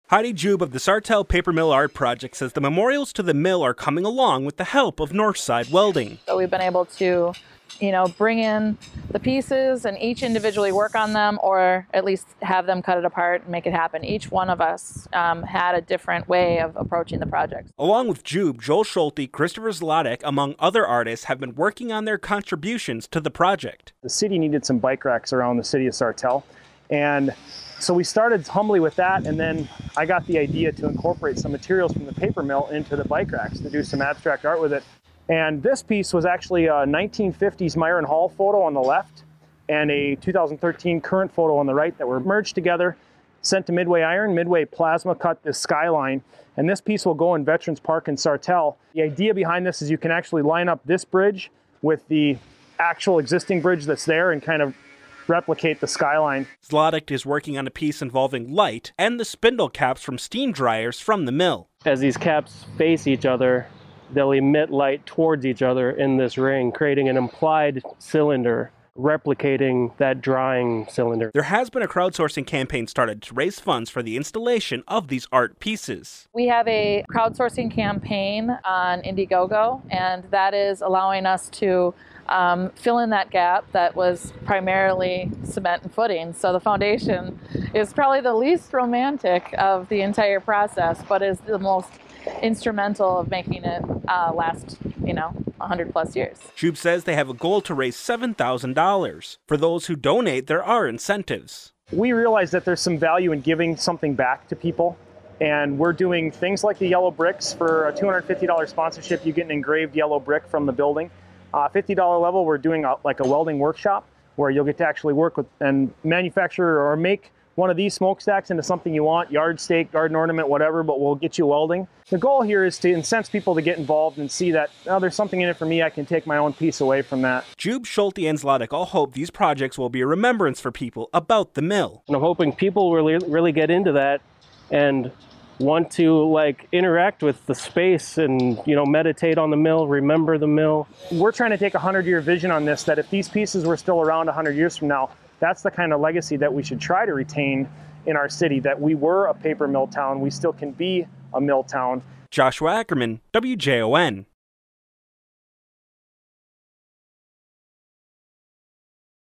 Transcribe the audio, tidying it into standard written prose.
Heidi Jube of the Sartell Paper Mill Art Project says the memorials to the mill are coming along with the help of Northside Welding. So we've been able to, bring in the pieces and each individually work on them, or at least have them cut it apart and make it happen. Each one of us had a different way of approaching the project. Along with Jube, Joel Schulte, Christopher Zlotek, among other artists, have been working on their contributions to the project. The city needed some bike racks around the city of Sartell, and so we started humbly with that, and then I got the idea to incorporate some materials from the paper mill into the bike racks to do some abstract art with it. And this piece was actually a 1950s Myron Hall photo on the left and a 2013 current photo on the right that were merged together, sent to Midway Iron. Midway plasma cut this skyline, and this piece will go in Veterans Park in Sartell. The idea behind this is you can actually line up this bridge with the actual existing bridge that's there and kind of replicate the skyline. Zlotek is working on a piece involving light and the spindle caps from steam dryers from the mill. As these caps face each other, they'll emit light towards each other in this ring, creating an implied cylinder, replicating that drying cylinder. There has been a crowdsourcing campaign started to raise funds for the installation of these art pieces. We have a crowdsourcing campaign on Indiegogo, and that is allowing us to fill in that gap that was primarily cement and footing. So the foundation is probably the least romantic of the entire process, but is the most instrumental of making it last, 100 plus years. Jube says they have a goal to raise $7,000. For those who donate, there are incentives. We realize that there's some value in giving something back to people, and we're doing things like the yellow bricks. For a $250 sponsorship, you get an engraved yellow brick from the building. $50 level, we're doing like a welding workshop where you'll get to actually work with and manufacture or make one of these smokestacks into something you want, yard stake, garden ornament, whatever, but we'll get you welding. The goal here is to incense people to get involved and see that, there's something in it for me, I can take my own piece away from that. Jube, Schulte, and Zlotek all hope these projects will be a remembrance for people about the mill. And I'm hoping people really get into that and want to interact with the space and meditate on the mill, remember the mill. We're trying to take a 100-year vision on this, that if these pieces were still around 100 years from now, that's the kind of legacy that we should try to retain in our city, that we were a paper mill town, we still can be a mill town. Joshua Ackerman, WJON.